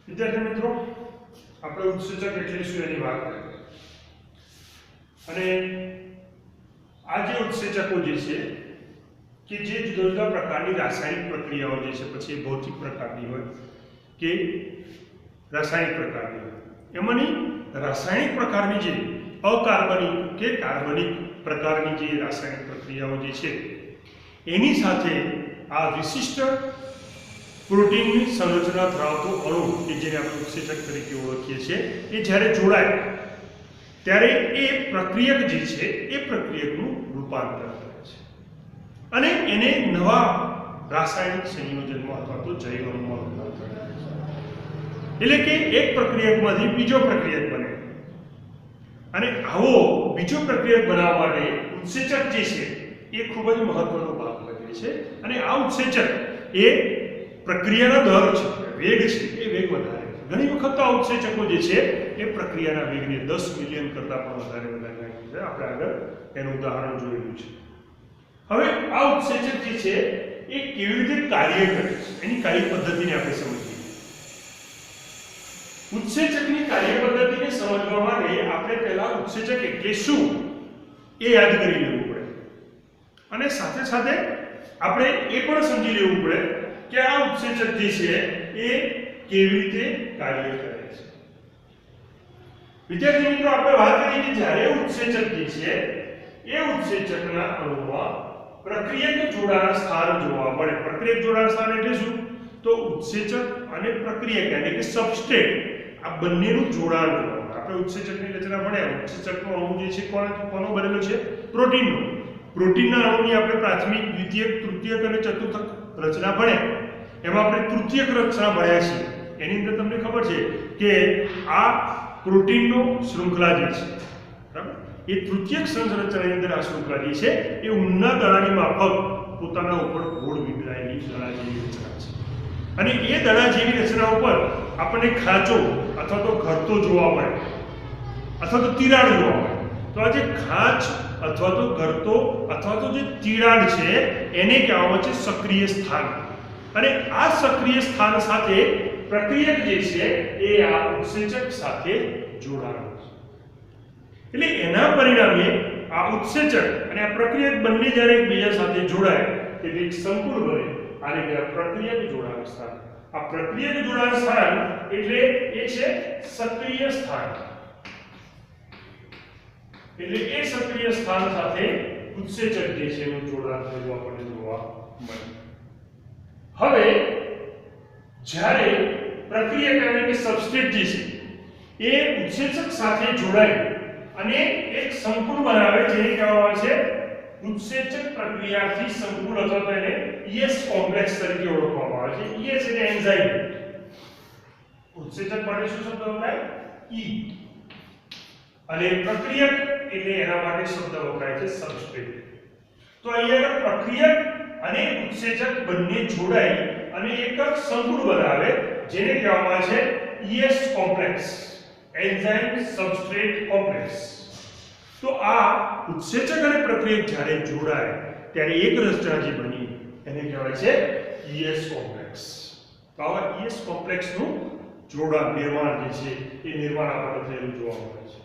વિદ્યાર્થી મિત્રો, આપણે ઉત્સેચક એટલે શું એની વાત કરીએ. અને આ જે ઉત્સેચકો જે છે કે જે જુદા જુદા પ્રકારની રાસાયણિક પ્રક્રિયાઓ જે છે, પછી ભૌતિક પ્રકારની હોય કે રાસાયણિક પ્રકારની હોય, એમાંની રાસાયણિક પ્રકારની જે અકાર્બનિક કે કાર્બનિક પ્રકારની જે રાસાયણિક પ્રક્રિયાઓ જે છે એની સાથે આ વિશિષ્ટ પ્રોટીનની સંરચના ધરાવતો અણુ કે જેને આપણે ઉત્સેચક તરીકે ઓળખીએ છીએ એ જ્યારે જોડાય ત્યારે એ પ્રક્રિયક જે છે એ પ્રક્રિયકનું રૂપાંતર કરે છે અને એને નવા રાસાયણિક સંયોજનમાં અથવા તો જૈવ અણુમાં રૂપાંતર કરે છે. એટલે કે એક પ્રક્રિયકમાંથી બીજો પ્રક્રિયક બને અને આવો બીજો પ્રક્રિયક બનાવવા માટે ઉત્સેચક જે છે એ ખૂબ જ મહત્વનો ભાગ ભજવે છે. અને આ ઉત્સેચક એ પ્રક્રિયાનો દર છે, વેગ છે, એ વેગ વધારે છે. ઘણી વખત આ ઉત્સેચકો જે છે એ પ્રક્રિયાના વેગને 10 મિલિયન કરતાં પણ વધારે નાખે છે. આપણે આગળ એનું ઉદાહરણ જોયેલું છે. હવે આ ઉત્સેચક જે છે એ કેવી રીતે કાર્ય કરે છે એની કાર્ય પદ્ધતિને આપણે સમજીએ. ઉત્સેચકની કાર્ય પદ્ધતિને સમજવા માટે આપણે પહેલા ઉત્સેચક એટલે શું એ યાદ કરી લેવું પડે અને સાથે સાથે આપણે એ પણ સમજી લેવું પડે કે આ ઉત્સેચક જે છે એ કેવી રીતે કાર્ય કરે છે. વિદ્યાર્થી મિત્રો, આપણે વાત કરી કે જ્યારે ઉત્સેચક જે છે એ ઉત્સેચકના અણુમાં પ્રક્રિયક જોડાણ સ્થાન જોવા મળે. પ્રક્રિયક જોડાણ સ્થાન એટલે શું? તો ઉત્સેચક અને પ્રક્રિયક એટલે કે સબસ્ટ્રેટ આ બંનેનું જોડાણ જોવા મળે. આપણે ઉત્સેચકની રચના ભણ્યા. ઉત્સેચકનો અણુ જે છે કોનો બનેલો છે? પ્રોટીનનો. પ્રોટીનના અણુની આપણે પ્રાથમિક, દ્વિતીયક, તૃતીયક અને ચતુર્થક રચના ભણ્યા. એમાં આપણે તૃતીયક રચના ભણ્યા છીએ. એની અંદર તમને ખબર છે કે આ પ્રોટીનનો શૃંખલા જે છે, બરાબર, એ તૃતીયક સંરચનાની અંદર આ શૃંખલા જે છે એ ઊનના દડાની માફક પોતાના ઉપર ગોળ વિખરાયેલી દડા જેવી રચના છે. અને એ દડા જેવી રચના ઉપર આપણને ખાંચો અથવા તો ઘરતો જોવા મળે અથવા તો તિરાડ જોવા મળે. તો આ જે ખાંચ અથવા તો ઘરતો અથવા તો જે તિરાડ છે એને કહેવામાં છે સક્રિય સ્થાન. અને આ સક્રિય સ્થાન સાથે પ્રક્રિયક જે છે એ આ ઉત્સેચક સાથે જોડાયેલું છે. એટલે એના પરિણામે આ ઉત્સેચક અને આ પ્રક્રિયક બંને જ્યારે એકબીજા સાથે જોડાય એટલે એક સંકુલ બને. આને કહેવાય પ્રક્રિયક જોડાણ સ્થાન. આ પ્રક્રિયક જોડાણ સ્થાન એટલે એ છે સક્રિય સ્થાન. એટલે એ સક્રિય સ્થાન સાથે ઉત્સેચક જે છે એનું જોડાણ થયેલું આપણને જોવા મળે. હવે જ્યારે પ્રક્રિયક એટલે કે સબસ્ટ્રેટ જે છે એ ઉત્સેચક સાથે જોડાય અને એક સંકુલ બનાવે જેને કહેવામાં આવે છે ઉત્સેચક પ્રક્રિયાથી સંકુલ અથવા તો એને ES કોમ્પ્લેક્સ તરીકે ઓળખવામાં આવે છે. ES એટલે એન્ઝાઇમ. ઉત્સેચક માટે શું શબ્દ વપરાય? E. અને પ્રક્રિયક એટલે એના માટે શબ્દ વપરાય છે સબસ્ટ્રેટ. તો અહીંયા પ્રક્રિયક અને ઉત્સેચક બંને જોડાય અને એક સંકુલ બનાવે જેને કહેવામાં આવે છે ES complex, enzyme substrate complex. તો આ ઉત્સેચક અને પ્રક્રિયક જ્યારે જોડાય ત્યારે એક રચના જે બની એને કહેવાય છે ES કોમ્પ્લેક્સ. તો આવા ES કોમ્પ્લેક્સનું જોડાણ, નિર્માણ જે છે એ નિર્માણ આપણને થયેલું જોવા મળે છે.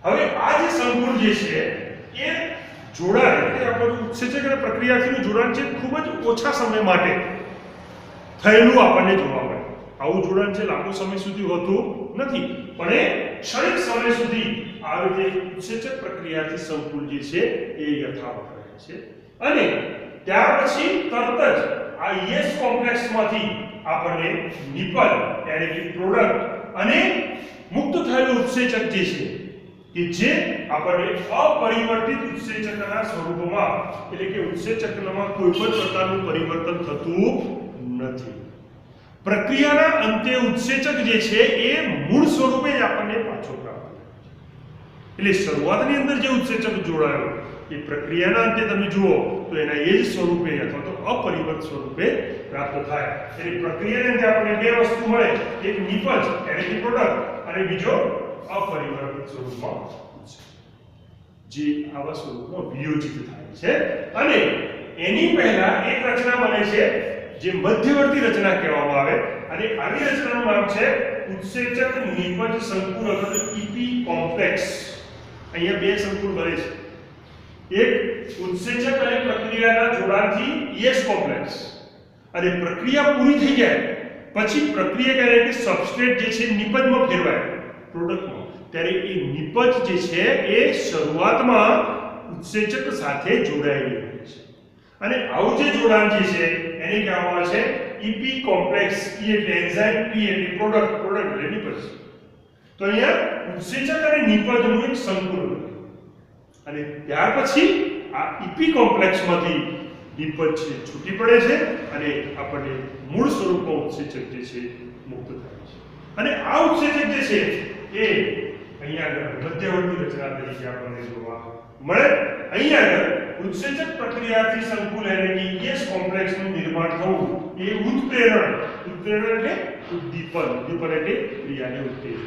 હવે આ જે સંકુલ જે છે એ જોડાણ એટલે આપણું ઉત્સેચક અને પ્રક્રિયાથીનું જોડાણ છે ખૂબ જ ઓછા સમય માટે થયેલું આપણને જોવા મળે. આવું જોડાણ છે લાંબો સમય સુધી હોતું નથી, પણ એ ક્ષણિક સમય સુધી આવી રીતે ઉત્સેચક પ્રક્રિયાથી સંકુલ જે છે એ યથાવત રહે છે. અને ત્યાર પછી તરત જ આ ES કોમ્પ્લેક્સમાંથી આપણને નિપલ એટલે કે પ્રોડક્ટ અને મુક્ત થયેલું ઉત્સેચક જે છે કે જે આપણને અપરિવર્તિત ઉત્સેચકના સ્વરૂપમાં એટલે કે ઉત્સેચકમાં કોઈ પણ પ્રકારનું પરિવર્તન થતું નથી. પ્રક્રિયાના અંતે ઉત્સેચક જે છે એ મૂળ સ્વરૂપે જ આપણને પાછો પ્રાપ્ત થાય. એટલે શરૂઆતની અંદર જે ઉત્સેચક જોડાયો એ પ્રક્રિયાના અંતે તમે જુઓ તો એના એ જ સ્વરૂપે અથવા તો અપરિવર્તિત સ્વરૂપે પ્રાપ્ત થાય. એટલે પ્રક્રિયાના અંતે આપણને બે વસ્તુ મળે, એક નિપજ એટલે કે પ્રોડક્ટ અને બીજો અપરિવર્તિત સ્વરૂપમાં જે આવા સ્વરૂપમાં વિયોજિત થાય છે. અને એની પહેલા એક રચના બને છે જે મધ્યવર્તી રચના કહેવામાં આવે અને આવી રચનાનું નામ છે ઉત્સેચક નિપજ સંકુલ અથવા તો ઈપી કોમ્પ્લેક્સ. અહીંયા બે સંકુલ બને છે, એક ઉત્સેચક અને પ્રક્રિયાના જોડાણથી ઈએસ કોમ્પ્લેક્સ, અને પ્રક્રિયા પૂરી થઈ જાય પછી પ્રક્રિયા કરે કે સબસ્ટ્રેટ જે છે નિપજમાં ફેરવાય પ્રોડક્ટમાં, ત્યારે એ નિપજ જે છે એ શરૂઆતમાં ઉત્સેચક સાથે જોડાયેલી હોય છે અને આવું જે જોડાણ જે છે એને કહેવામાં આવે છે ઈપી કોમ્પ્લેક્સ. ઈ એટલે એન્ઝાઇમ, પી એટલે પ્રોડક્ટ, પ્રોડક્ટ એટલે નિપજ. તો અહીંયા ઉત્સેચક અને નિપજનું એક સંકુલ અને ત્યાર પછી આ ઈપી કોમ્પ્લેક્સમાંથી નિપજ છે છૂટી પડે છે અને આપણને મૂળ સ્વરૂપમાં ઉત્સેચક જે છે મુક્ત થાય છે. અને આ ઉત્સેચક જે છે એ અહીંયા આગળ મધ્યવર્તી રચના તરીકે આપણને જોવા મળે. અહીંયા આગળ ઉત્સેચક પ્રક્રિયાથી સંકુલ એટલે કે ઈએસ કોમ્પ્લેક્સનું નિર્માણ થવું એ ઉત્પ્રેરણ, ઉત્પ્રેરણ એટલે ઉદ્દીપન, ઉદ્દીપન એટલે ક્રિયાને ઉત્તેજન.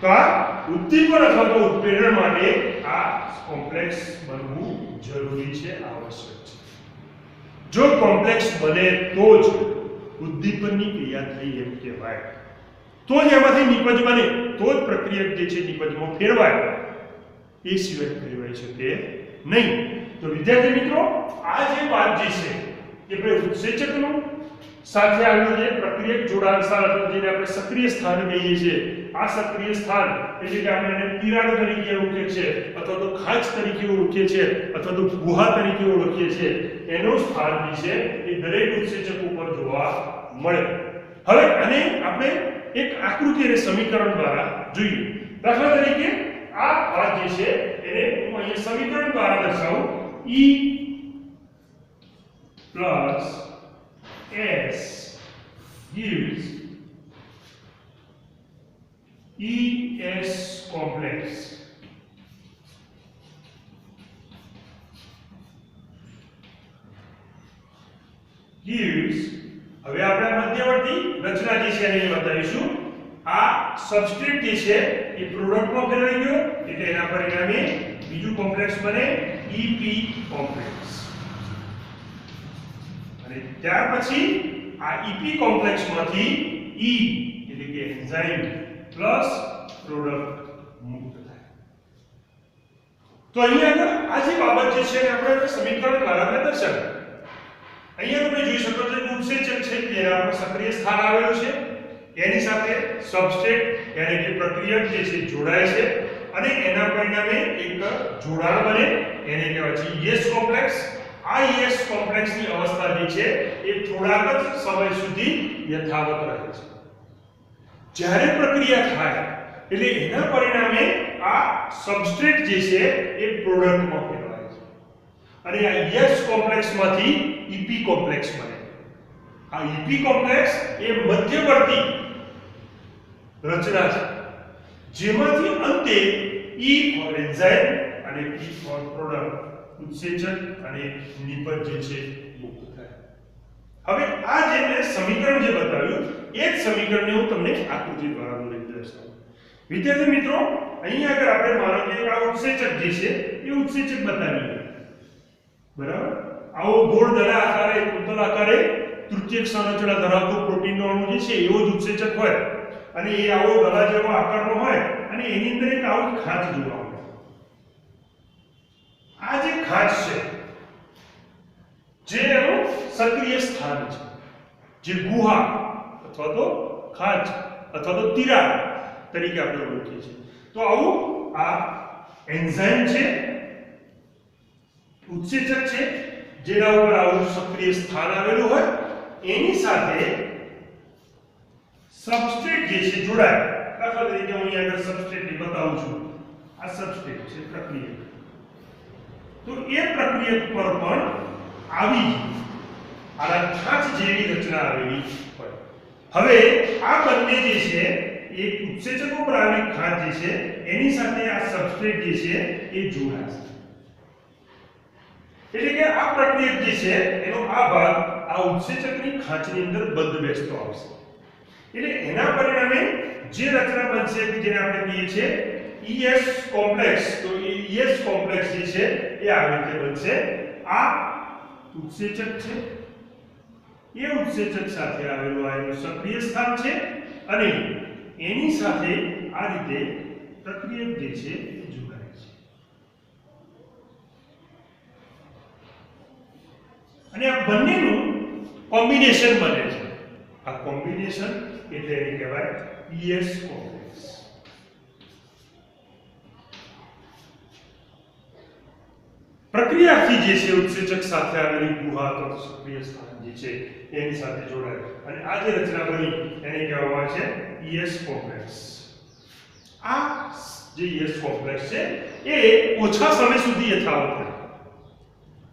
તો આ ઉદ્દીપન અથવા તો ઉત્પ્રેરણ માટે આ કોમ્પ્લેક્સ બનવું જરૂરી છે, આવશ્યક છે. જો કોમ્પ્લેક્સ બને તો જ ઉદ્દીપનની ક્રિયા થઈ એમ કહેવાય, તો જ એમાંથી નિપજ બને, તો જ પ્રક્રિયક જે છે નિપજમાં ફેરવાય, એ સિવાય ફેરવાઈ શકે નહીં. તો વિદ્યાર્થી મિત્રો, આ જે વાત જે છે એ ભાઈ ઉત્સેચકનું સાથે આવેલું જે પ્રક્રિયક જોડાણ સ્થાન અથવા જેને આપણે સક્રિય સ્થાન કહીએ છીએ, આ સક્રિય સ્થાન એટલે કે આપણે એને તિરાડ તરીકે ઓળખીએ છીએ અથવા તો ખાંચ તરીકે ઓળખીએ છીએ અથવા તો ગુહા તરીકે ઓળખીએ છીએ, એનું સ્થાન જે છે એ દરેક ઉત્સેચક ઉપર જોવા મળે. હવે આને આપણે એક આકૃતિ અને સમીકરણ દ્વારા જોઈએ. દાખલા તરીકે આ વાત જે છે એને હું અહીંયા સમીકરણ દ્વારા દર્શાવું. E plus S gives ES complex. Gives, હવે આપણે મધ્યવર્તી રચના જે છે એને બતાવીશું. આ સબસ્ટ્રેટ જે છે એ પ્રોડક્ટમાં ફેરવાઈ ગયો એટલે એના પરિણામે બીજું કોમ્પ્લેક્સ બને ઈપી કોમ્પ્લેક્સ. અને ત્યાર પછી આ ઈપી કોમ્પ્લેક્સમાંથી ઈ એટલે કે એન્ઝાઇમ પ્લસ પ્રોડક્ટ મુક્ત થાય. તો અહીંયા આગળ આ જે બાબત જે છે આપણે સમીકરણ દ્વારા દર્શાવી. અહીંયા તમે જોઈ શકો છો કે ઉત્સેચક છે તેના પર સક્રિય સ્થાન આવેલું છે, એની સાથે સબસ્ટ્રેટ એટલે કે પ્રક્રિયક જે છે જોડાય છે અને એના પરિણામે એક જોડાણ બને, એને કહેવાય છે ઈએસ કોમ્પ્લેક્સ. આ ઈએસ કોમ્પ્લેક્સની અવસ્થા જે છે એ થોડાક જ સમય સુધી યથાવત રહે છે. જ્યારે પ્રક્રિયા થાય એટલે એના પરિણામે આ સબસ્ટ્રેટ જે છે એ પ્રોડક્ટમાં ફેરવાય છે અને આ ઈએસ કોમ્પ્લેક્સમાંથી ઈપી કોમ્પ્લેક્સ બને. આ ઈપી કોમ્પ્લેક્સ એ મધ્યવર્તી રચના છે જેમાંથી અંતે ઈ ફોર એન્ઝાઇમ અને પી ફોર પ્રોડક્ટ, ઉત્સેચક અને નિપજ જે છે મુક્ત થાય. હવે આ જે મેં સમીકરણ જે બતાવ્યું એ જ સમીકરણને હું તમને આકૃતિ દ્વારા દર્શાવું. વિદ્યાર્થી મિત્રો, અહીંયા આગળ આપણે માનો કે આ ઉત્સેચક જે છે એ ઉત્સેચક બતાવીએ, બરાબર. આવો ગોળ દડા આકારે, કુંતલ આકારે તૃતીયક સંરચના ધરાવતો પ્રોટીનનો અણુ જે છે એવો જ ઉત્સેચક હોય અને એ આવો દડા જેવો આકારનો હોય અને એની અંદર એક આવો ખાંચ જોવા મળે. આ જે ખાંચ છે જે એનું સક્રિય સ્થાન છે, જે ગુહા અથવા તો ખાંચ અથવા તો તિરાડ તરીકે આપણે ઓળખીએ છીએ. તો આવું આ એન્ઝાઇમ છે, ઉત્સેચક છે જેના ઉપર આવું સક્રિય સ્થાન આવેલું હોય, એની સાથે સબસ્ટ્રેટ જે છે જોડાય. દાખલા તરીકે હું અહીંયા આગળ સબસ્ટ્રેટ બતાવું છું. આ સબસ્ટ્રેટ છે પ્રક્રિયક. તો એ પ્રક્રિયક પર પણ આવી આ ખાંચ જેવી રચના આવેલી હોય. હવે આ બંને જે છે એક ઉત્સેચક ઉપર આવેલી ખાંચ જે છે એની સાથે આ સબસ્ટ્રેટ જે છે એ જોડાશે. એટલે કે આ પ્રક્રિયક જે છે એનો આ ભાગ આ ઉત્સેચકની ખાંચની અંદર બંધ બેસતો આવશે. એટલે એના પરિણામે જે રચના બનશે કે જેને આપણે કહીએ છીએ ઈએસ કોમ્પ્લેક્સ. તો એ ઈએસ કોમ્પ્લેક્સ જે છે એ આવી રીતે બનશે. આ ઉત્સેચક છે, એ ઉત્સેચક સાથે આવેલું આ એનું સક્રિય સ્થાન છે અને એની સાથે આ રીતે પ્રક્રિયક જે છે એ જોડાય છે અને આ બંનેનું કોમ્બિનેશન બને છે. આ કોમ્બિનેશન એટલે એને કહેવાય ES કોમ્પ્લેક્સ. પ્રક્રિયાથી જે છે ઉત્સેચક સાથે આવેલી ગુહા અથવા સક્રિય સ્થાન જે છે એની સાથે જોડાય અને આ જે રચના બની એને કહેવામાં આવે છે ES કોમ્પ્લેક્સ. આ જે ES કોમ્પ્લેક્સ છે એ ઓછા સમય સુધી યથાવત રહે.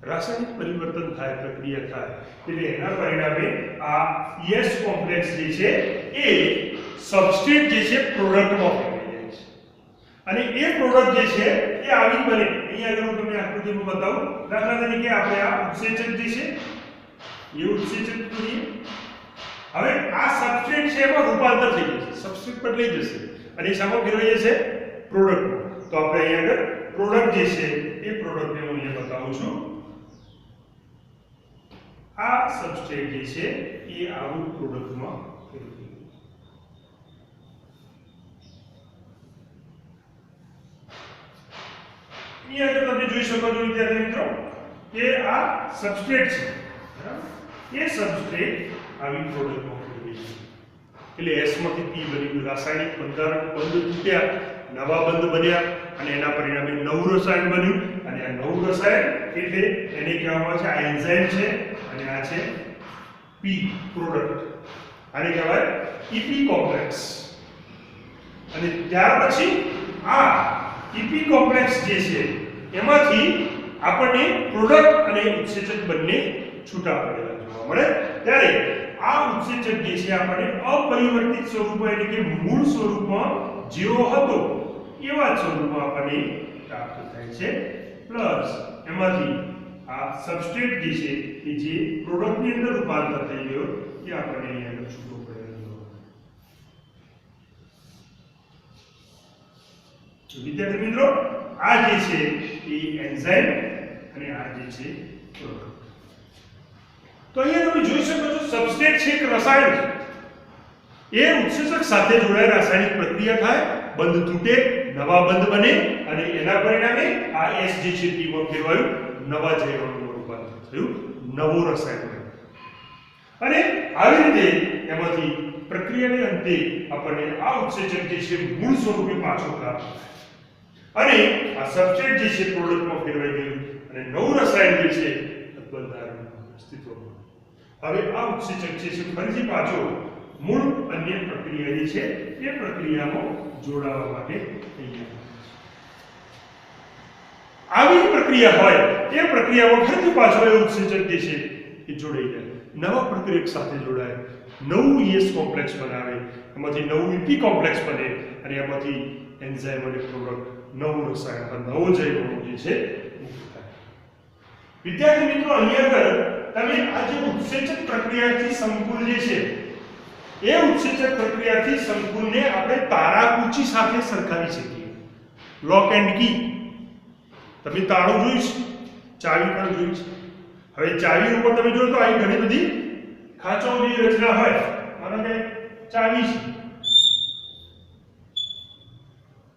રાસાયણિક પરિવર્તન થાય, પ્રક્રિયા થાય એટલે એના પરિણામે આ ES કોમ્પ્લેક્સ જે છે એ સબસ્ટ્રેટ જે છે પ્રોડક્ટમાં ફેરવાઈ જાય છે અને એ પ્રોડક્ટ જે છે એ આવી બને. અહીંયા આગળ હું તમને આકૃતિમાં બતાવું. દાખલા તરીકે આપણે આ ઉત્સેચક જે છે એ ઉત્સેચક કરીએ. હવે આ સબસ્ટ્રેટ છે એમાં રૂપાંતર થઈ જશે, સબસ્ટ્રેટ બદલાઈ જશે અને એ શામાં ફેરવાઈ જશે? પ્રોડક્ટમાં. તો આપણે અહીંયા આગળ પ્રોડક્ટ જે છે એ પ્રોડક્ટને હું અહીંયા બતાવું છું. આ સબસ્ટ્રેટ જે છે એ આવું પ્રોડક્ટમાં ફેરવાઈ ગયું. અહીંયા આગળ તમે જોઈ શકો છો વિદ્યાર્થી મિત્રો કે આ સબસ્ટ્રેટ છે, બરાબર? એ સબસ્ટ્રેટ આવી પ્રોડક્ટમાં ફેરવાઈ ગયું એટલે S માંથી P બની ગયું. રાસાયણિક બંધારણ બંધ તૂટ્યા, નવા બંધ બન્યા અને એના પરિણામે નવું રસાયણ બન્યું અને આ નવું રસાયણ એટલે એને કહેવામાં આવે છે આ એન્ઝાઇમ છે અને આ છે P પ્રોડક્ટ. આને કહેવાય EP કોમ્પ્લેક્સ. અને ત્યાર પછી આ EP કોમ્પ્લેક્સ જે છે એમાંથી આપણને પ્રોડક્ટ અને ઉત્સેચક બંને છૂટા પડેલા જોવા મળે. ત્યારે આ ઉત્સેચક જે છે આપણને અપરિવર્તિત સ્વરૂપમાં એટલે કે મૂળ સ્વરૂપમાં જેવો હતો એવા જ સ્વરૂપમાં આપણને પ્રાપ્ત થાય છે. પ્લસ એમાંથી આ સબસ્ટ્રેટ જે છે કે જે પ્રોડક્ટની અંદર રૂપાંતર થઈ ગયો એ આપણને અહીંયા છૂટો પડેલો. વિદ્યાર્થી મિત્રો આ જે છે એ એન્ઝાઇમ અને આ જે છે પ્રોડક્ટ. તો અહીંયા તમે જોઈ શકો છો સબસ્ટ્રેટ છે એક રસાયણ છે. એ ઉત્સેચક સાથે જોડાયેલ રાસાયણિક પ્રક્રિયા થાય, બંધ તૂટે, નવા બંધ બને અને એના પરિણામે આ S જે છે P માં ફેરવાયું, નવા જૈવોનું રૂપાંતર થયું, નવો રસાયણ બન્યું. અને આવી રીતે એમાંથી પ્રક્રિયાને અંતે આપણને આ ઉત્સેચક જે છે મૂળ સ્વરૂપે પાછો પ્રાપ્ત થાય અને આ સબસ્ટ્રેટ જે છે પ્રોડક્ટમાં ફેરવાઈ ગયું અને નવું રસાયણ જે છે બંધારણમાં અસ્તિત્વમાં. હવે આ ઉત્સેચક જે છે ફરીથી પાછો મૂળ અન્ય પ્રક્રિયા જે છે એ પ્રક્રિયામાં જોડાવા માટે તૈયાર. આવી પ્રક્રિયા હોય એ પ્રક્રિયામાં ફરીથી પાછો એ ઉત્સેચક જે છે એ જોડાઈ જાય, નવા પ્રક્રિયક સાથે જોડાય, નવું ES કોમ્પ્લેક્સ બનાવે, એમાંથી નવું EP કોમ્પ્લેક્સ બને અને એમાંથી એન્ઝાઇમ અને પ્રોડક્ટ નવું રસાયણ, નવો જૈવ અણુ જે છે મુક્ત થાય. વિદ્યાર્થી મિત્રો અહીંયા આગળ તમે આ જે ઉત્સેચક પ્રક્રિયાથી સંકુલ જે છે એ ઉત્સેચક પ્રક્રિયાથી સંકુલને આપણે તારાકૂચી સાથે સરખાવી શકીએ. લોક એન્ડ કી. તમે તાળું જોયું છે, ચાવી પણ જોઈ છે. હવે ચાવી ઉપર તમે જોયો તો અહીં ઘણી બધી ખાંચાઓની રચના હોય. માનો કે ચાવી છે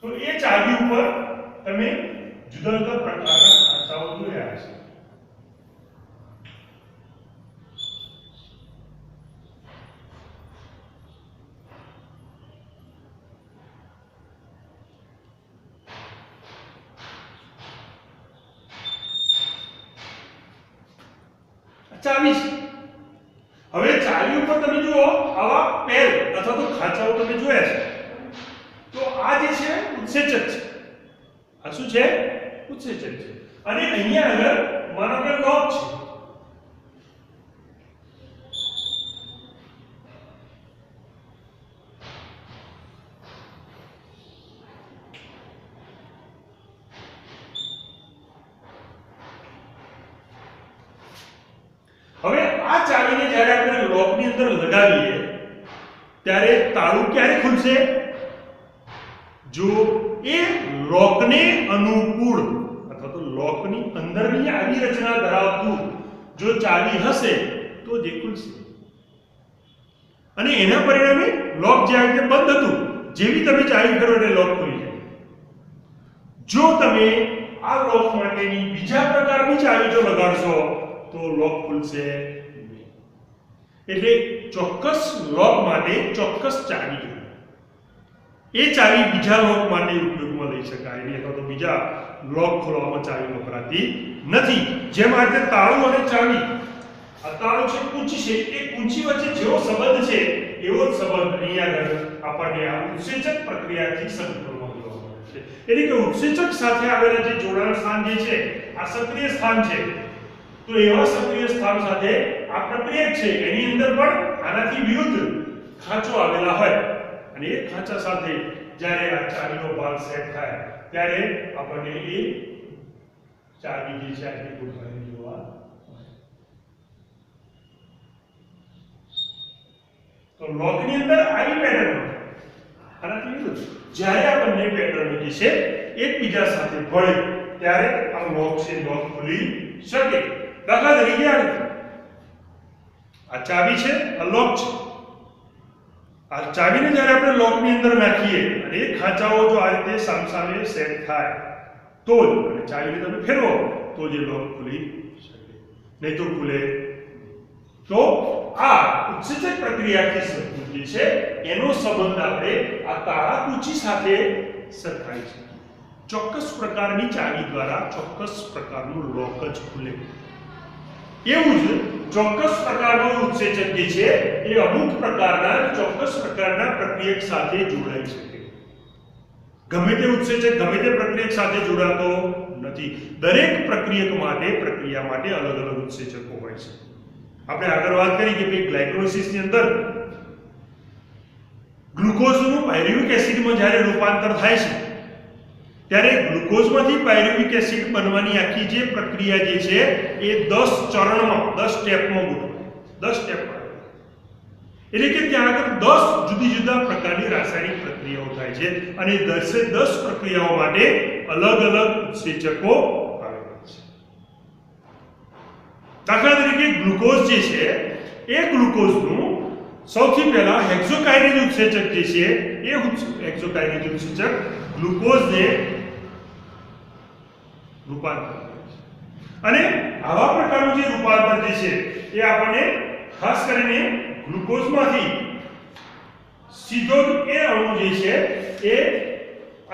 તો એ ચાવી ઉપર તમે જુદા જુદા પ્રકારના ખાંચાઓ જોયા છે. ચાવી છે. હવે ચાવી ઉપર તમે જુઓ આવા પેર અથવા તો ખાંચાઓ તમે જોયા છે. તો આ જે છે ઉત્સેચક છે. આ શું છે? ઉત્સેચક છે. અને અહીંયા આગળ માનો કે લોક છે. હવે આ ચાવીને જ્યારે આપણે લોકની અંદર લગાવીએ ત્યારે તાળું ક્યારે ખુલશે? જો એ લોકને અનુકૂળ અથવા તો લોકની અંદરની આવી રચના ધરાવતું જો ચાવી હશે તો જ ખુલશે. અને એના પરિણામે લોક જે આવી રીતે બંધ હતું, જેવી તમે ચાવી ફેરવો એટલે લોક ખુલી જાય. જો તમે આ લોક માટેની બીજા પ્રકારની ચાવી જો લગાડશો તો લોક ખુલશે નહીં. એટલે ચોક્કસ લોક માટે ચોક્કસ ચાવી જોઈએ. એ ચાવી બીજા લોક માટે ઉપયોગમાં લઈ શકાય નહીં, અથવા તો બીજા લોક ખોલવામાં ચાવી વપરાતી નથી. જેમ આ રીતે તાળું અને ચાવી, આ તાળું છે કૂંચી છે, એ કૂંચી વચ્ચે જેવો સંબંધ છે એવો જ સંબંધ અહીંયા આગળ આપણને આ ઉત્સેચક પ્રક્રિયાથી સંકળાયેલો જોવા મળે છે. એટલે કે ઉત્સેચક સાથે આવેલા જે જોડાણ સ્થાન જે છે આ સક્રિય સ્થાન છે, તો એવા સક્રિય સ્થાન સાથે આ પ્રક્રિયક છે એની અંદર પણ આનાથી વિરુદ્ધ ખાંચો આવેલા હોય અને એ ખાંચા સાથે જ્યારે આ ચાવીનો ભાગ સેટ થાય ત્યારે આપણને એ ચાવી જે છે આટલી ગોઠવાયેલી જોવા મળે. તો લોકની અંદર આવી પેટર્ન આનાથી વિરુદ્ધ જ્યારે આ બંને પેટર્ન જે છે એકબીજા સાથે ભળે ત્યારે આ લોક છે લોક ખુલી શકે. દાખલા તરીકે આ ચાવી છે, આ લોક છે. આ ચાવીને જ્યારે આપણે લોકની અંદર નાખીએ અને એ ખાંચાઓ જો આ રીતે સામસામે સેટ થાય તો જ, અને ચાવીને તમે ફેરવો તો જ લોક ખુલી શકે, નહીં તો ખુલે. તો આ ઉત્સેચક પ્રક્રિયાથી સંબંધિત જે છે એનો સંબંધ આપણે આ તાળા કૂંચી સાથે સરખાવી શકીએ. ચોક્કસ પ્રકારની ચાવી દ્વારા ચોક્કસ પ્રકારનું લોક જ ખુલે. એવું જ ચોક્કસ પ્રકારનું ઉત્સેચક જે છે એ અમુક પ્રકારના ચોક્કસ પ્રકારના પ્રક્રિયક સાથે જોડાઈ શકે. ગમે તે ઉત્સેચક ગમે તે પ્રક્રિયક સાથે જોડાતો નથી. દરેક પ્રક્રિયા માટે અલગ અલગ ઉત્સેચકો હોય છે. આપણે આગળ વાત કરી કે ભાઈ ગ્લાયકોલિસિસની અંદર ગ્લુકોઝનું પાયરુવિક એસિડમાં જ્યારે રૂપાંતર થાય છે ત્યારે ગ્લુકોઝમાંથી પાયરુવિક એસિડ બનવાની આખી જે પ્રક્રિયા જે છે એ 10 ચરણમાં 10 સ્ટેપમાં ગોઠવાય. 10 સ્ટેપમાં, એટલે કે ત્યાં આગળ 10 જુદી જુદા પ્રકારની રાસાયણિક પ્રક્રિયાઓ થાય છે અને 10 પ્રક્રિયાઓ માટે અલગ અલગ ઉત્સેચકો આવેલા છે. દાખલા તરીકે ગ્લુકોઝ જે છે એ ગ્લુકોઝનું સૌથી પહેલા હેક્સોકાઇનેઝ ઉત્સેચક જે છે એ હેક્સોકાઇનેઝ ઉત્સેચક ગ્લુકોઝને રૂપાંતર કરે છે. અને આવા પ્રકારનું જે રૂપાંતર જે છે એ આપણને ખાસ કરીને ગ્લુકોઝમાંથી સીધો એ અણુ જે છે એ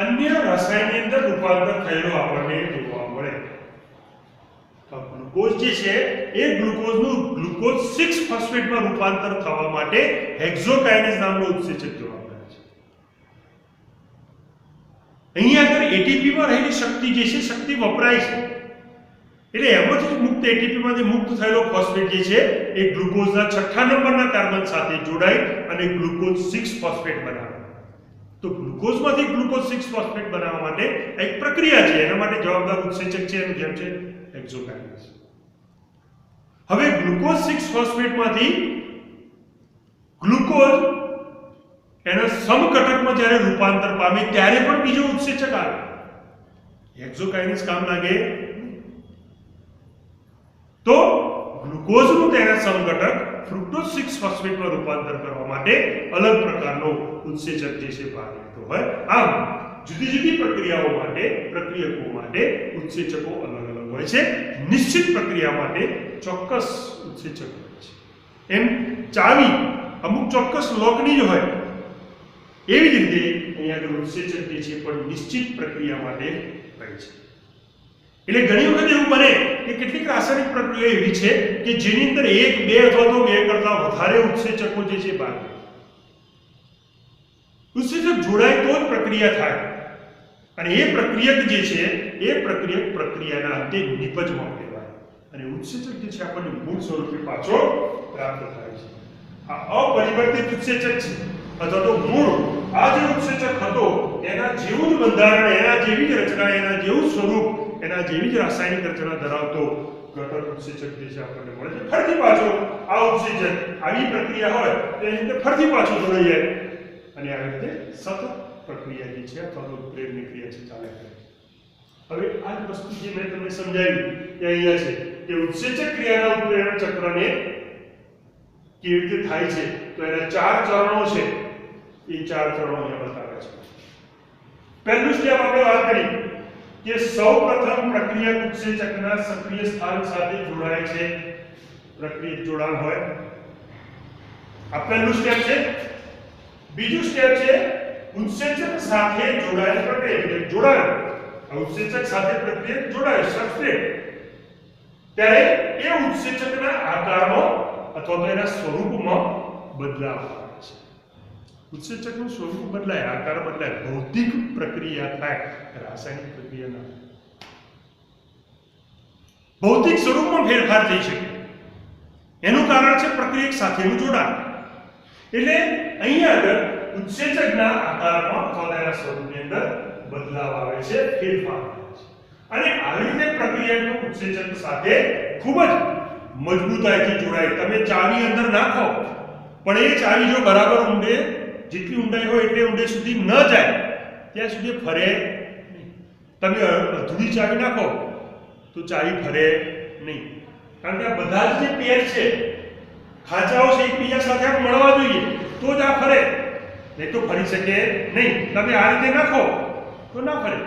અન્ય રસાયણની અંદર રૂપાંતર થયેલો આપણને જોવા મળે. તો ગ્લુકોઝ જે છે એ ગ્લુકોઝનું ગ્લુકોઝ 6 ફોસ્ફેટમાં રૂપાંતર થવા માટે હેક્સોકાઇનેઝ નામનો ઉત્સેચક જવાબદાર છે. અહીંયા આગળ એટીપીમાં રહેલી શક્તિ જે છે શક્તિ વપરાય છે, એટલે એમાંથી મુક્ત એટીપીમાંથી મુક્ત થયેલો ફોસ્ફેટ જે છે એ ગ્લુકોઝના 6થા નંબરના કાર્બન સાથે જોડાઈ અને ગ્લુકોઝ 6 ફોસ્ફેટ બનાવે. તો ગ્લુકોઝમાંથી ગ્લુકોઝ 6 ફોસ્ફેટ બનાવવા માટે એક પ્રક્રિયા છે, એના માટે જવાબદાર ઉત્સેચક છે એનું જેમ છે હેક્સોકાઇનેઝ. હવે ગ્લુકોઝ 6 ફોસ્ફેટમાંથી ગ્લુકોઝ એના સમઘટકમાં જ્યારે રૂપાંતર પામે ત્યારે પણ બીજો ઉત્સેચક આવે. હેક્સોકાઇનેઝ કામ લાગે તો ગ્લુકોઝનું તેના સમઘટક ફ્રુક્ટોઝ 6 ફોસ્ફેટમાં રૂપાંતર કરવા માટે અલગ પ્રકારનો ઉત્સેચક જે છે ભાગ લેતો હોય. આમ જુદી જુદી પ્રક્રિયાઓ માટે પ્રક્રિયકો માટે ઉત્સેચકો અલગ અલગ હોય છે. નિશ્ચિત પ્રક્રિયા માટે ચોક્કસ ઉત્સેચક હોય છે. એમ ચાવી અમુક ચોક્કસ લોકની જ હોય, એવી જ રીતે અહીંયા આગળ ઉત્સેચક જે છે પણ નિશ્ચિત પ્રક્રિયા માટે હોય છે. એટલે ઘણી વખત એવું બને કે કેટલીક રાસાયણિક પ્રક્રિયા એવી છે કે જેની અંદર 1, 2 અથવા તો 2 કરતા વધારે ઉત્સેચકો જે છે ભાગ લે. ઉત્સેચક જોડાય તો જ પ્રક્રિયા થાય અને એ પ્રક્રિયક જે છે એ પ્રક્રિયક પ્રક્રિયાના અંતે નિપજમાં કહેવાય અને ઉત્સેચક જે છે આપણને મૂળ સ્વરૂપે પાછો પ્રાપ્ત થાય છે. આ અપરિવર્તિત ઉત્સેચક છે અથવા તો મૂળ આ જે ઉત્સેચક હતો એના જેવું જ બંધારણ, એના જેવી જ રચના, એના જેવું સ્વરૂપ, એના જેવી જ રાસાયણિક રચના ધરાવતો ઘટક ઉત્સેચક જે છે આપણને મળે છે. ફરીથી પાછો આ ઉત્સેચક આવી પ્રક્રિયા હોય તો એની અંદર ફરીથી પાછો જોડાઈ જાય અને આવી રીતે સતત પ્રક્રિયા જે છે અથવા તો પ્રેરણી ક્રિયા છે ચાલે કરે. હવે આ વસ્તુ જે મેં તમને સમજાવી એ અહીંયા છે કે ઉત્સેચક ક્રિયાના ઉત્પ્રેરણ ચક્રને કેવી રીતે થાય છે તો એના 4 ચરણો છે એ 4 ચરણો અહીંયા બતાવે છે પહેલું સ્ટેપ આપણે વાત કરી કે સૌપ્રથમ પ્રક્રિયક ઉત્સેચકના સક્રિય સ્થાન સાથે જોડાય છે પ્રક્રિયક જોડાણ હોય આ પહેલું સ્ટેપ છે બીજું સ્ટેપ છે ઉત્સેચક સાથે જોડાયેલ પ્રક્રિયક જોડાણ ઉત્સેચક સાથે પ્રક્રિયક જોડાય સબસ્ટ્રેટ ત્યારે એ ઉત્સેચકના આકારમાં અથવા તો એના સ્વરૂપમાં બદલાવ આવે છે ઉત્સેચકનું સ્વરૂપ બદલાય આકાર બદલાય ભૌતિક પ્રક્રિયા થાય રાસાયણિક પ્રક્રિયા ના ભૌતિક સ્વરૂપમાં ફેરફાર થઈ શકે એનું કારણ છે પ્રક્રિયક સાથેનું જોડાણ એટલે અહીંયા આગળ ઉત્સેચકના આકારમાં અથવા એના સ્વરૂપની અંદર બદલાવ આવે છે ફેરફાર આવે છે અને આવી રીતે પ્રક્રિયકનું ઉત્સેચક સાથે ખૂબ જ મજબૂતાઈથી જોડાય તમે ચાવી અંદર નાખો પણ એ ચાવી જો બરાબર ઊંડે જેટલી ઊંડાઈ હોય એટલે ઊંડે સુધી ન જાય ત્યાં સુધી ફરે નહીં તમે અધૂરી ચાવી નાખો તો ચાવી ફરે નહીં કારણ કે આ બધા જ જે પેર છે ખાંચાઓ છે એકબીજા સાથે મળવા જોઈએ તો જ આ ફરે નહીં તો ફરી શકે નહીં તમે આ રીતે નાખો તો ના ફરે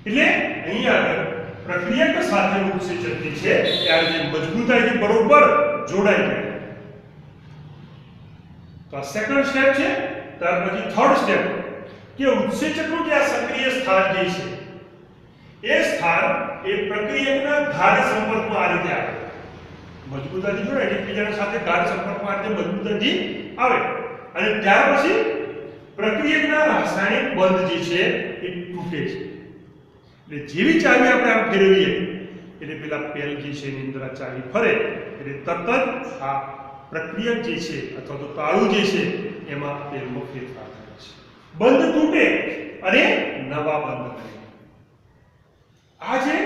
એટલે અહીંયા આગળ પ્રક્રિયક સાથેનું ઉત્સેચક જે છે એ આ રીતે મજબૂતાઈથી બરોબર જોડાઈ જાય તો આ સેકન્ડ સ્ટેપ છે ત્યાર પછી થર્ડ સ્ટેપ કે ઉત્સેચકનું જે આ સક્રિય સ્થાન જે છે એ સ્થાન એ પ્રક્રિયકના ગાઢ સંપર્કમાં આ રીતે આવે મજબૂતાઈથી જોડાય એકબીજાના સાથે ગાઢ સંપર્કમાં આ રીતે મજબૂતાઈથી આવે અને ત્યાર પછી પ્રક્રિયકના રાસાયણિક બંધ જે છે એ તૂટે છે એટલે જેવી ચાવી આપણે આમ ફેરવીએ એટલે પેલા પેલ જે છે એની અંદર આ ચાવી ફરે એટલે તરત જ આ પ્રક્રિયક જે છે અથવા તો તાળું જે છે એમાં પેલમાં ફેરફાર થાય છે બંધ તૂટે અને નવા બંધ બને આ જે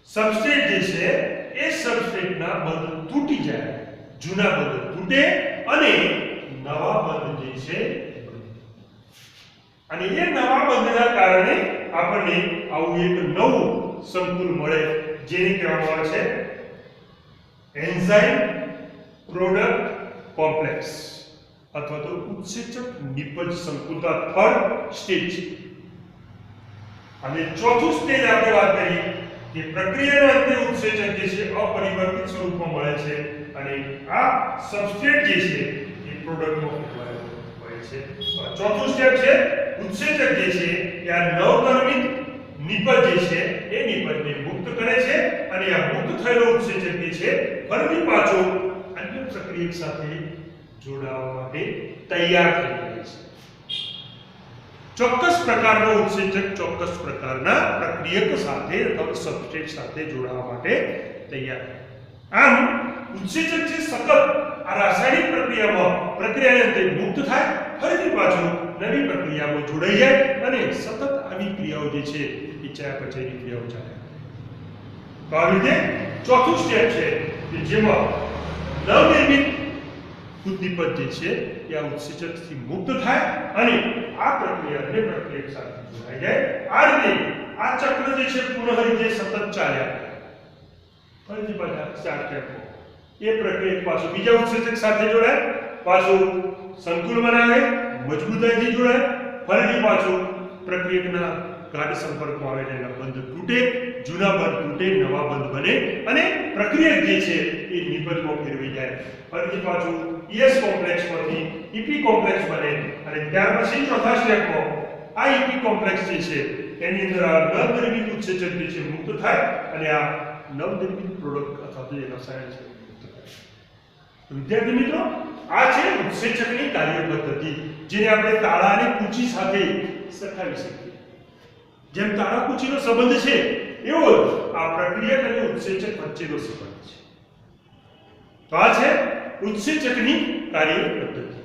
સબસ્ટ્રેટ જે છે એ સબસ્ટ્રેટના બંધ તૂટી જાય જૂના બંધ તૂટે અને નવા બંધ જે છે અને એ નવા બંધના કારણે આપણને આવું એક નવું સંકુલ મળે જેને કહેવામાં આવે છે એન્ઝાઇમ પ્રોડક્ટ કોમ્પ્લેક્સ અથવા તો ઉત્સેચક નિપજ સંકુલતા થર્ડ સ્ટેજ અને ચોથું સ્ટેજ આપણે વાત કરી કે પ્રક્રિયાના અંતે ઉત્સેચક જે છે અપરિવર્તિત સ્વરૂપમાં મળે છે અને આ સબસ્ટ્રેટ જે છે એ પ્રોડક્ટમાં ફેરવાય છે ચોથું સ્ટેપ છે ઉત્સેચક જે છે એ આ નવનિર્મિત નિપજ જે છે એ નિપજને મુક્ત કરે છે અને આ મુક્ત થયેલો ઉત્સેચક જે છે ફરીથી પાછો અન્ય પ્રક્રિયક સાથે જોડાવા માટે તૈયાર થઈ જાય છે ચોક્કસ પ્રકારનો ઉત્સેચક ચોક્કસ પ્રકારના પ્રક્રિયક સાથે અથવા સબસ્ટ્રેટ સાથે જોડાવા માટે તૈયાર આમ ઉત્સેચક જે સતત આ રાસાયણિક પ્રક્રિયાને અંતે મુક્ત થાય ફરીથી પાછું નવી પ્રક્રિયામાં જોડાઈ જાય અને સતત આવી ક્રિયાઓ જે છે એ ચયાપચયની ક્રિયાઓ ચાલે તો આ રીતે ચોથું સ્ટેપ છે કે જેમાં નવનિર્મિત ઉદ્દીપક જે છે એ આ ઉત્સેચકથી મુક્ત થાય અને આ પ્રક્રિયાને પ્રક્રિયક સાથે જોડાઈ જાય આ રીતે આ ચક્ર જે છે પુનઃ રીતે સતત ચાલ્યા ફરીથી પાછા 4 સ્ટેપો એ પ્રક્રિયક પાછું બીજા ઉત્સેચક સાથે જોડાય પાછું સંકુલ બનાવે મજબૂતાઈથી જોડાય ફરીથી પાછું પ્રક્રિયકના ગાઢ સંપર્કમાં આવે એના બંધ તૂટે જૂના બંધ તૂટે નવા બંધ બને અને પ્રક્રિયક જે છે એ નિપજમાં ફેરવી જાય ફરીથી પાછું ES કોમ્પ્લેક્સમાંથી EP કોમ્પ્લેક્સ બને અને ત્યાર પછી ચોથા સ્ટેપમાં આ EP કોમ્પ્લેક્સ જે છે એની અંદર આ નવનિર્મિત ઉત્સેચક જે છે મુક્ત થાય અને આ નવનિર્મિત પ્રોડક્ટ અથવા તો એ રસાયણ છે મુક્ત થાય વિદ્યાર્થી મિત્રો આ છે ઉત્સેચકની કાર્ય પદ્ધતિ જેને આપણે તાળા અને કૂચી સાથે સરખાવી શકીએ જેમ તાળા કૂચીનો સંબંધ છે એવો જ આ પ્રક્રિયક અને ઉત્સેચક વચ્ચેનો સંબંધ છે તો આ છે ઉત્સેચકની કાર્ય પદ્ધતિ